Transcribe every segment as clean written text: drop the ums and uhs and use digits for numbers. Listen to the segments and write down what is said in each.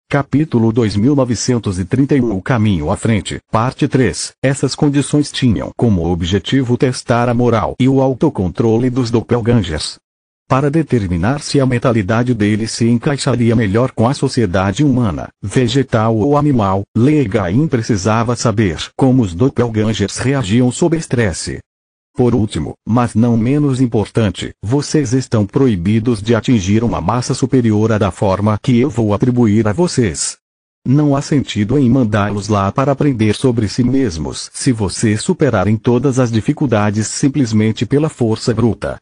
Capítulo 2931 O caminho à frente, parte 3. Essas condições tinham como objetivo testar a moral e o autocontrole dos doppelgangers. Para determinar se a mentalidade deles se encaixaria melhor com a sociedade humana, vegetal ou animal, Legain precisava saber como os doppelgangers reagiam sob estresse. Por último, mas não menos importante, vocês estão proibidos de atingir uma massa superior à da forma que eu vou atribuir a vocês. Não há sentido em mandá-los lá para aprender sobre si mesmos se vocês superarem todas as dificuldades simplesmente pela força bruta.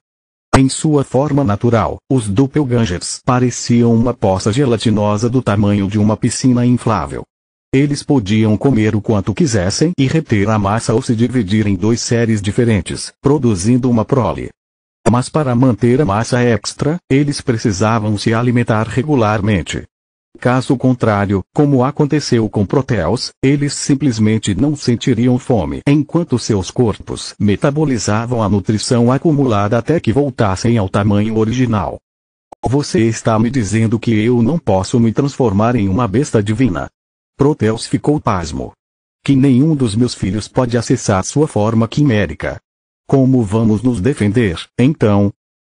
Em sua forma natural, os doppelgangers pareciam uma poça gelatinosa do tamanho de uma piscina inflável. Eles podiam comer o quanto quisessem e reter a massa ou se dividir em duas séries diferentes, produzindo uma prole. Mas para manter a massa extra, eles precisavam se alimentar regularmente. Caso contrário, como aconteceu com Proteus, eles simplesmente não sentiriam fome enquanto seus corpos metabolizavam a nutrição acumulada até que voltassem ao tamanho original. Você está me dizendo que eu não posso me transformar em uma besta divina? Proteus ficou pasmo. Que nenhum dos meus filhos pode acessar sua forma quimérica. Como vamos nos defender, então?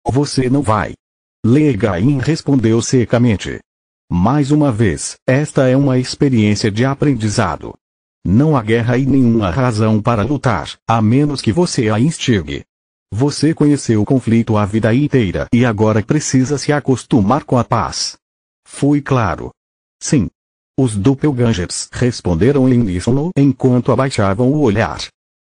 Você não vai. Legain respondeu secamente. Mais uma vez, esta é uma experiência de aprendizado. Não há guerra e nenhuma razão para lutar, a menos que você a instigue. Você conheceu o conflito a vida inteira e agora precisa se acostumar com a paz. Fui claro. Sim. Os doppelgangers responderam em uníssono enquanto abaixavam o olhar.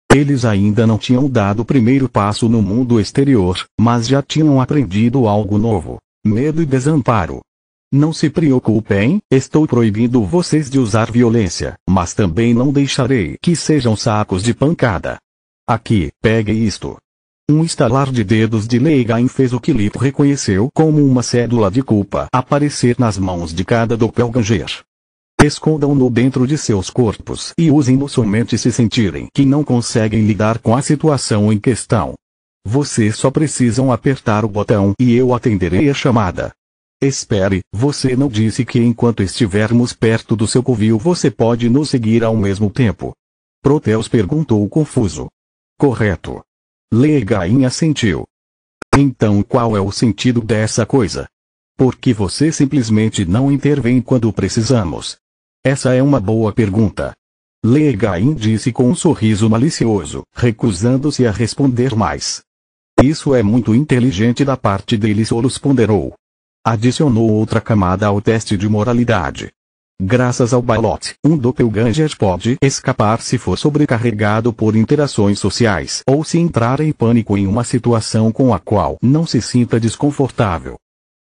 Eles ainda não tinham dado o primeiro passo no mundo exterior, mas já tinham aprendido algo novo: medo e desamparo. Não se preocupem, estou proibindo vocês de usar violência, mas também não deixarei que sejam sacos de pancada. Aqui, pegue isto. Um estalar de dedos de Legain fez o que Lito reconheceu como uma cédula de culpa aparecer nas mãos de cada doppelganger. Escondam-no dentro de seus corpos e usem-no somente se sentirem que não conseguem lidar com a situação em questão. Vocês só precisam apertar o botão e eu atenderei a chamada. Espere, você não disse que enquanto estivermos perto do seu covil você pode nos seguir ao mesmo tempo? Proteus perguntou confuso. Correto. Legain assentiu. Então qual é o sentido dessa coisa? Por que você simplesmente não intervém quando precisamos? Essa é uma boa pergunta. Legain disse com um sorriso malicioso, recusando-se a responder mais. Isso é muito inteligente da parte dele, Solus ponderou. Adicionou outra camada ao teste de moralidade. Graças ao balote, um doppelganger pode escapar se for sobrecarregado por interações sociais ou se entrar em pânico em uma situação com a qual não se sinta desconfortável.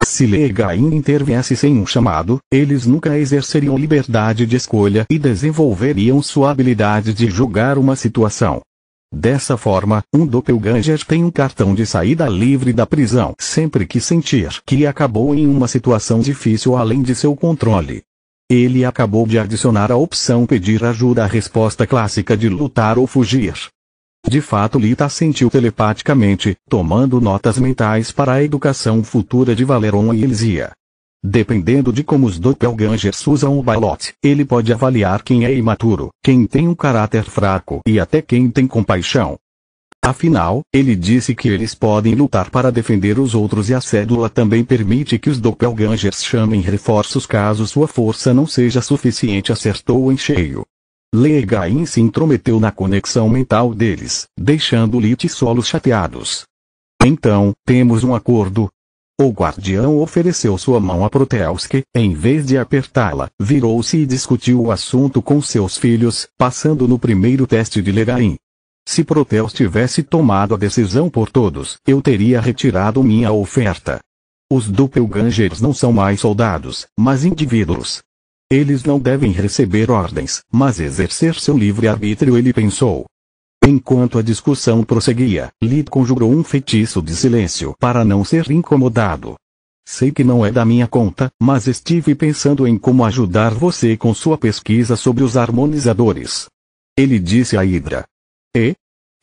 Se Legain interviesse sem um chamado, eles nunca exerceriam liberdade de escolha e desenvolveriam sua habilidade de julgar uma situação. Dessa forma, um doppelganger tem um cartão de saída livre da prisão sempre que sentir que acabou em uma situação difícil além de seu controle. Ele acabou de adicionar a opção pedir ajuda à resposta clássica de lutar ou fugir. De fato, Lita sentiu telepaticamente, tomando notas mentais para a educação futura de Valeron e Elisia. Dependendo de como os doppelgangers usam o balote, ele pode avaliar quem é imaturo, quem tem um caráter fraco e até quem tem compaixão. Afinal, ele disse que eles podem lutar para defender os outros e a cédula também permite que os doppelgangers chamem reforços caso sua força não seja suficiente. Acertou em cheio. Legain se intrometeu na conexão mental deles, deixando Lit e Solus chateados. Então, temos um acordo. O guardião ofereceu sua mão a Proteus que, em vez de apertá-la, virou-se e discutiu o assunto com seus filhos, passando no primeiro teste de Legain. Se Proteus tivesse tomado a decisão por todos, eu teria retirado minha oferta. Os doppelgangers não são mais soldados, mas indivíduos. Eles não devem receber ordens, mas exercer seu livre-arbítrio, ele pensou. Enquanto a discussão prosseguia, Lit conjurou um feitiço de silêncio para não ser incomodado. Sei que não é da minha conta, mas estive pensando em como ajudar você com sua pesquisa sobre os harmonizadores. Ele disse a Hydra. E?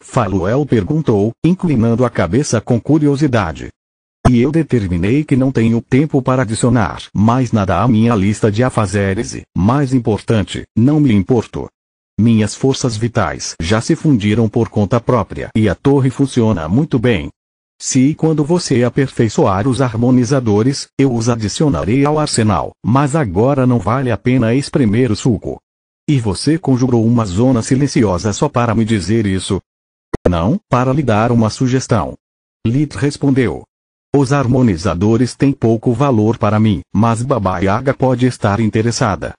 Faluel perguntou, inclinando a cabeça com curiosidade. E eu determinei que não tenho tempo para adicionar mais nada à minha lista de afazeres e, mais importante, não me importo. Minhas forças vitais já se fundiram por conta própria e a torre funciona muito bem. Se e quando você aperfeiçoar os harmonizadores, eu os adicionarei ao arsenal, mas agora não vale a pena espremer o suco. E você conjurou uma zona silenciosa só para me dizer isso? Não, para lhe dar uma sugestão. Lith respondeu. Os harmonizadores têm pouco valor para mim, mas Baba Yaga pode estar interessada.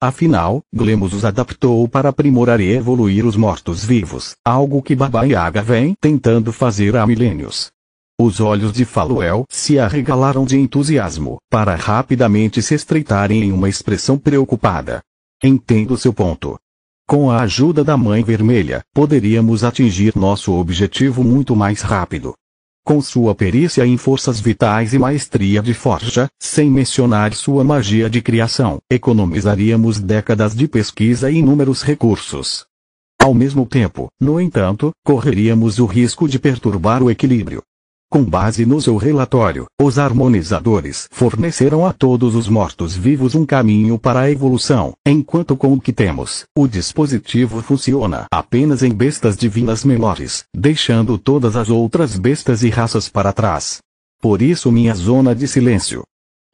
Afinal, Glemus os adaptou para aprimorar e evoluir os mortos-vivos, algo que Baba Yaga vem tentando fazer há milênios. Os olhos de Faluel se arregalaram de entusiasmo, para rapidamente se estreitarem em uma expressão preocupada. Entendo seu ponto. Com a ajuda da Mãe Vermelha, poderíamos atingir nosso objetivo muito mais rápido. Com sua perícia em forças vitais e maestria de forja, sem mencionar sua magia de criação, economizaríamos décadas de pesquisa e inúmeros recursos. Ao mesmo tempo, no entanto, correríamos o risco de perturbar o equilíbrio. Com base no seu relatório, os harmonizadores forneceram a todos os mortos-vivos um caminho para a evolução, enquanto com o que temos, o dispositivo funciona apenas em bestas divinas menores, deixando todas as outras bestas e raças para trás. Por isso minha zona de silêncio.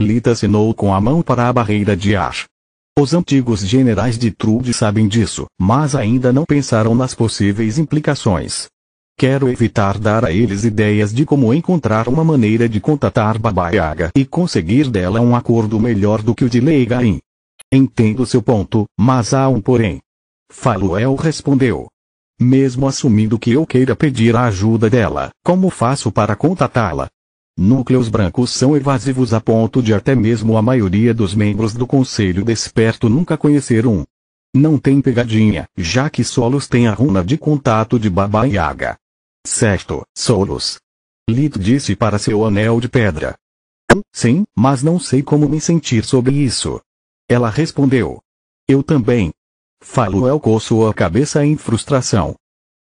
Lita assinou com a mão para a barreira de ar. Os antigos generais de Trude sabem disso, mas ainda não pensaram nas possíveis implicações. Quero evitar dar a eles ideias de como encontrar uma maneira de contatar Baba Yaga e conseguir dela um acordo melhor do que o de Leigain. Entendo seu ponto, mas há um porém. Faluel respondeu. Mesmo assumindo que eu queira pedir a ajuda dela, como faço para contatá-la? Núcleos brancos são evasivos a ponto de até mesmo a maioria dos membros do Conselho Desperto nunca conhecer um. Não tem pegadinha, já que Solos tem a runa de contato de Baba Yaga. Certo, Solos. Lith disse para seu anel de pedra. Sim, mas não sei como me sentir sobre isso. Ela respondeu. Eu também. Faluel coçou a cabeça em frustração.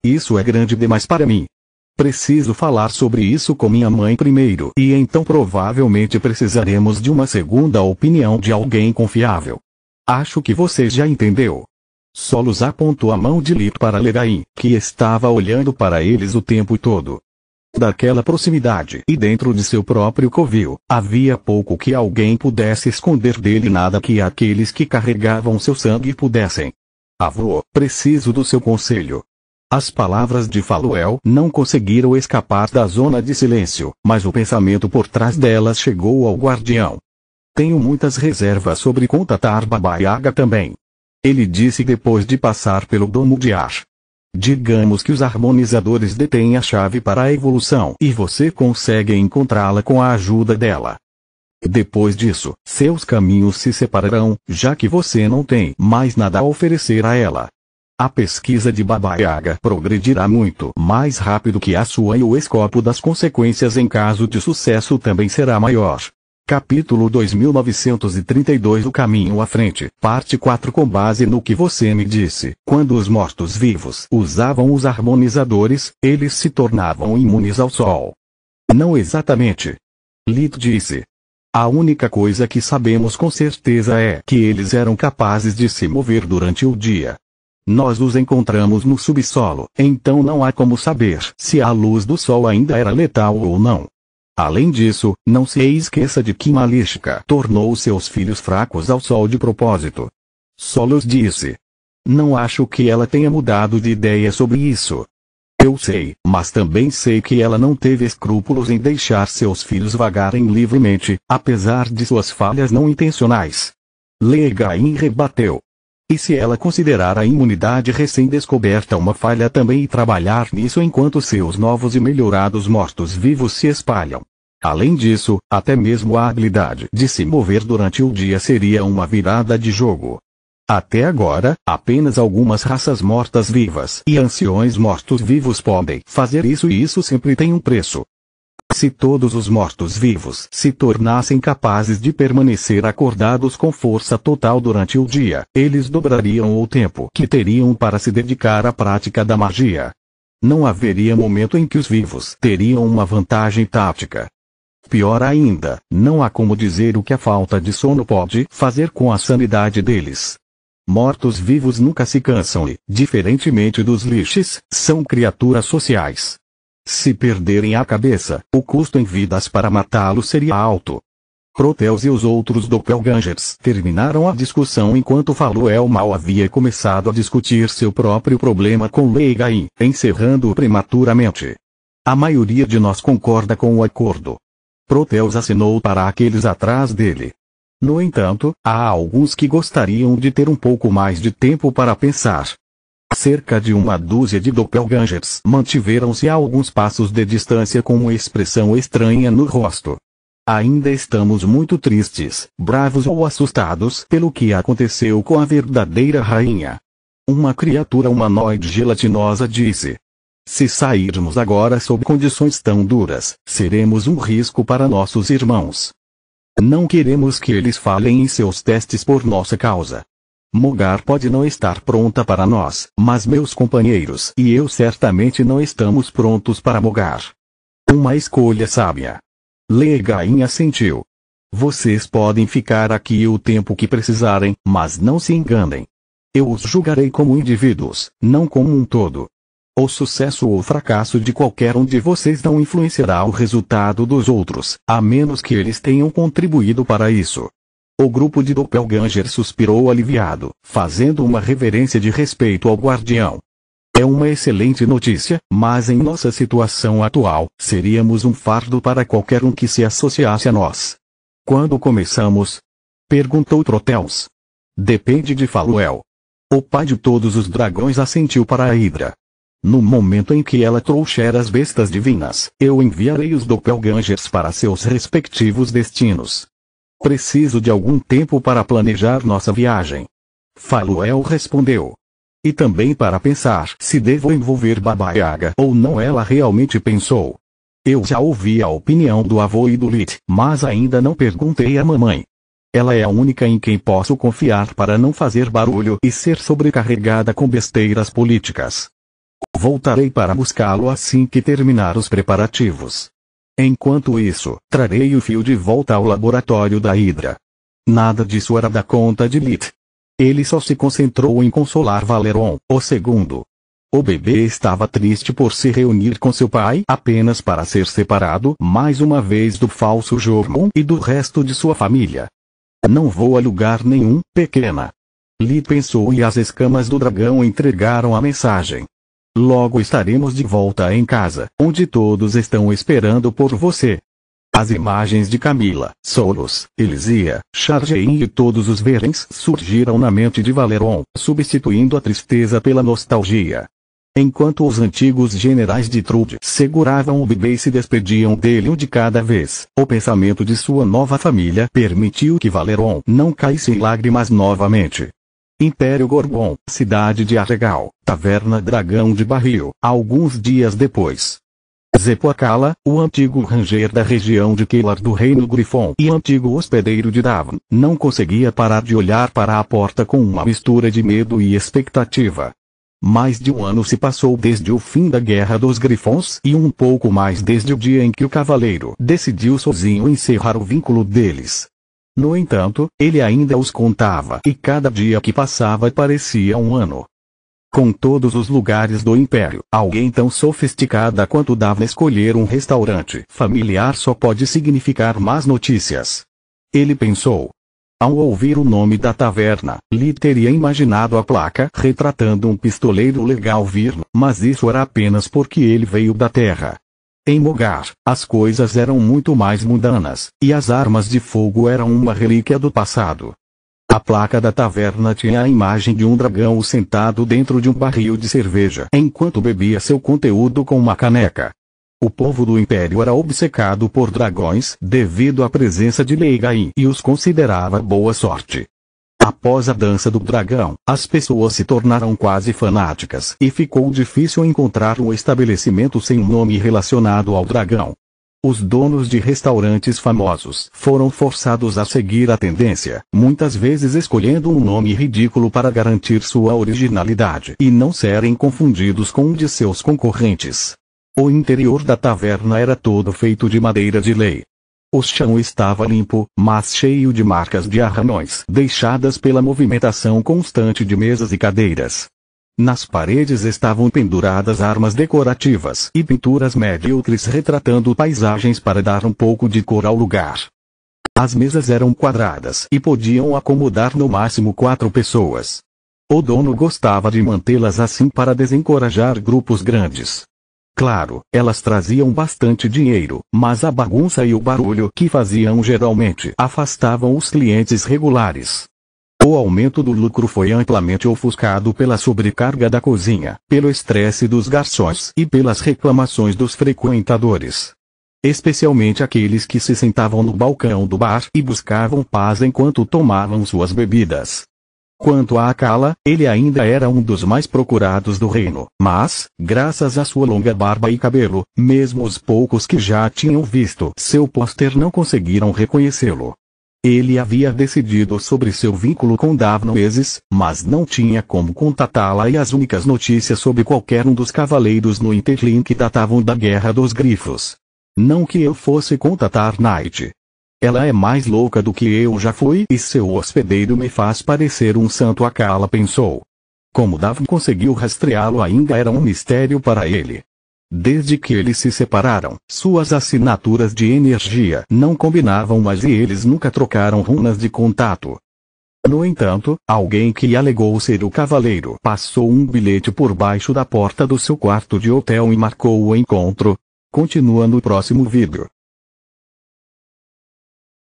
Isso é grande demais para mim. Preciso falar sobre isso com minha mãe primeiro e então provavelmente precisaremos de uma segunda opinião de alguém confiável. Acho que você já entendeu. Solos apontou a mão de Lith para Leigain, que estava olhando para eles o tempo todo. Daquela proximidade e dentro de seu próprio covil, havia pouco que alguém pudesse esconder dele, nada que aqueles que carregavam seu sangue pudessem. Avô, preciso do seu conselho. As palavras de Faluel não conseguiram escapar da zona de silêncio, mas o pensamento por trás delas chegou ao guardião. Tenho muitas reservas sobre contatar Baba Yaga também. Ele disse depois de passar pelo domo de ar. Digamos que os harmonizadores detêm a chave para a evolução e você consegue encontrá-la com a ajuda dela. Depois disso, seus caminhos se separarão, já que você não tem mais nada a oferecer a ela. A pesquisa de Baba Yaga progredirá muito mais rápido que a sua e o escopo das consequências em caso de sucesso também será maior. Capítulo 2932 O caminho à frente, parte 4. Com base no que você me disse, quando os mortos-vivos usavam os harmonizadores, eles se tornavam imunes ao sol. Não exatamente. Lith disse. A única coisa que sabemos com certeza é que eles eram capazes de se mover durante o dia. Nós os encontramos no subsolo, então não há como saber se a luz do sol ainda era letal ou não. Além disso, não se esqueça de que Malishka tornou seus filhos fracos ao sol de propósito. Solos disse. Não acho que ela tenha mudado de ideia sobre isso. Eu sei, mas também sei que ela não teve escrúpulos em deixar seus filhos vagarem livremente, apesar de suas falhas não intencionais. Leigain rebateu. E se ela considerar a imunidade recém-descoberta uma falha também e trabalhar nisso enquanto seus novos e melhorados mortos-vivos se espalham? Além disso, até mesmo a habilidade de se mover durante o dia seria uma virada de jogo. Até agora, apenas algumas raças mortas-vivas e anciões mortos-vivos podem fazer isso e isso sempre tem um preço. Se todos os mortos-vivos se tornassem capazes de permanecer acordados com força total durante o dia, eles dobrariam o tempo que teriam para se dedicar à prática da magia. Não haveria momento em que os vivos teriam uma vantagem tática. Pior ainda, não há como dizer o que a falta de sono pode fazer com a sanidade deles. Mortos-vivos nunca se cansam e, diferentemente dos lixes, são criaturas sociais. Se perderem a cabeça, o custo em vidas para matá-los seria alto. Proteus e os outros doppelgangers terminaram a discussão enquanto Faluel mal havia começado a discutir seu próprio problema com Leigain, encerrando-o prematuramente. A maioria de nós concorda com o acordo. Proteus assinou para aqueles atrás dele. No entanto, há alguns que gostariam de ter um pouco mais de tempo para pensar. Cerca de uma dúzia de doppelgangers mantiveram-se a alguns passos de distância com uma expressão estranha no rosto. Ainda estamos muito tristes, bravos ou assustados pelo que aconteceu com a verdadeira rainha. Uma criatura humanoide gelatinosa disse. Se sairmos agora sob condições tão duras, seremos um risco para nossos irmãos. Não queremos que eles falhem em seus testes por nossa causa. Mogar pode não estar pronta para nós, mas meus companheiros e eu certamente não estamos prontos para Mogar. Uma escolha sábia. Leigain assentiu. Vocês podem ficar aqui o tempo que precisarem, mas não se enganem. Eu os julgarei como indivíduos, não como um todo. O sucesso ou fracasso de qualquer um de vocês não influenciará o resultado dos outros, a menos que eles tenham contribuído para isso. O grupo de doppelganger suspirou aliviado, fazendo uma reverência de respeito ao guardião. É uma excelente notícia, mas em nossa situação atual, seríamos um fardo para qualquer um que se associasse a nós. Quando começamos? Perguntou Proteus. Depende de Faluel. O pai de todos os dragões assentiu para a Hidra. No momento em que ela trouxer as bestas divinas, eu enviarei os doppelgangers para seus respectivos destinos. Preciso de algum tempo para planejar nossa viagem. Faluel respondeu. E também para pensar se devo envolver Baba Yaga ou não. Ela realmente pensou. Eu já ouvi a opinião do avô e do Lit, mas ainda não perguntei à mamãe. Ela é a única em quem posso confiar para não fazer barulho e ser sobrecarregada com besteiras políticas. Voltarei para buscá-lo assim que terminar os preparativos. Enquanto isso, trarei o fio de volta ao laboratório da Hidra. Nada disso era da conta de Lit. Ele só se concentrou em consolar Valeron, o segundo. O bebê estava triste por se reunir com seu pai apenas para ser separado mais uma vez do falso Jormon e do resto de sua família. Não vou a lugar nenhum, pequena. Lit pensou e as escamas do dragão entregaram a mensagem. Logo estaremos de volta em casa, onde todos estão esperando por você. As imagens de Camila, Solos, Elisia, Chargein e todos os Verens surgiram na mente de Valeron, substituindo a tristeza pela nostalgia. Enquanto os antigos generais de Trude seguravam o bebê e se despediam dele um de cada vez, o pensamento de sua nova família permitiu que Valeron não caísse em lágrimas novamente. Império Gorgon, cidade de Arregal, taverna Dragão de Barril, alguns dias depois. Zepoacala, o antigo ranger da região de Kelar do Reino Grifon e antigo hospedeiro de Davon, não conseguia parar de olhar para a porta com uma mistura de medo e expectativa. Mais de um ano se passou desde o fim da Guerra dos Grifons e um pouco mais desde o dia em que o cavaleiro decidiu sozinho encerrar o vínculo deles. No entanto, ele ainda os contava e cada dia que passava parecia um ano. Com todos os lugares do Império, alguém tão sofisticada quanto Davna escolher um restaurante familiar só pode significar más notícias. Ele pensou. Ao ouvir o nome da taverna, Lit teria imaginado a placa retratando um pistoleiro legal Virno, mas isso era apenas porque ele veio da Terra. Em Mogar, as coisas eram muito mais mundanas, e as armas de fogo eram uma relíquia do passado. A placa da taverna tinha a imagem de um dragão sentado dentro de um barril de cerveja enquanto bebia seu conteúdo com uma caneca. O povo do Império era obcecado por dragões devido à presença de Leigain e os considerava boa sorte. Após a dança do dragão, as pessoas se tornaram quase fanáticas e ficou difícil encontrar um estabelecimento sem um nome relacionado ao dragão. Os donos de restaurantes famosos foram forçados a seguir a tendência, muitas vezes escolhendo um nome ridículo para garantir sua originalidade e não serem confundidos com um de seus concorrentes. O interior da taverna era todo feito de madeira de lei. O chão estava limpo, mas cheio de marcas de arranhões deixadas pela movimentação constante de mesas e cadeiras. Nas paredes estavam penduradas armas decorativas e pinturas medíocres retratando paisagens para dar um pouco de cor ao lugar. As mesas eram quadradas e podiam acomodar no máximo 4 pessoas. O dono gostava de mantê-las assim para desencorajar grupos grandes. Claro, elas traziam bastante dinheiro, mas a bagunça e o barulho que faziam geralmente afastavam os clientes regulares. O aumento do lucro foi amplamente ofuscado pela sobrecarga da cozinha, pelo estresse dos garçons e pelas reclamações dos frequentadores. Especialmente aqueles que se sentavam no balcão do bar e buscavam paz enquanto tomavam suas bebidas. Quanto a Akala, ele ainda era um dos mais procurados do reino, mas, graças à sua longa barba e cabelo, mesmo os poucos que já tinham visto seu pôster não conseguiram reconhecê-lo. Ele havia decidido sobre seu vínculo com Davno meses, mas não tinha como contatá-la e as únicas notícias sobre qualquer um dos cavaleiros no Interlink datavam da Guerra dos Grifos. Não que eu fosse contatar Night. Ela é mais louca do que eu já fui e seu hospedeiro me faz parecer um santo, Akala pensou. Como Davno conseguiu rastreá-lo ainda era um mistério para ele. Desde que eles se separaram, suas assinaturas de energia não combinavam mais e eles nunca trocaram runas de contato. No entanto, alguém que alegou ser o cavaleiro passou um bilhete por baixo da porta do seu quarto de hotel e marcou o encontro. Continua no próximo vídeo.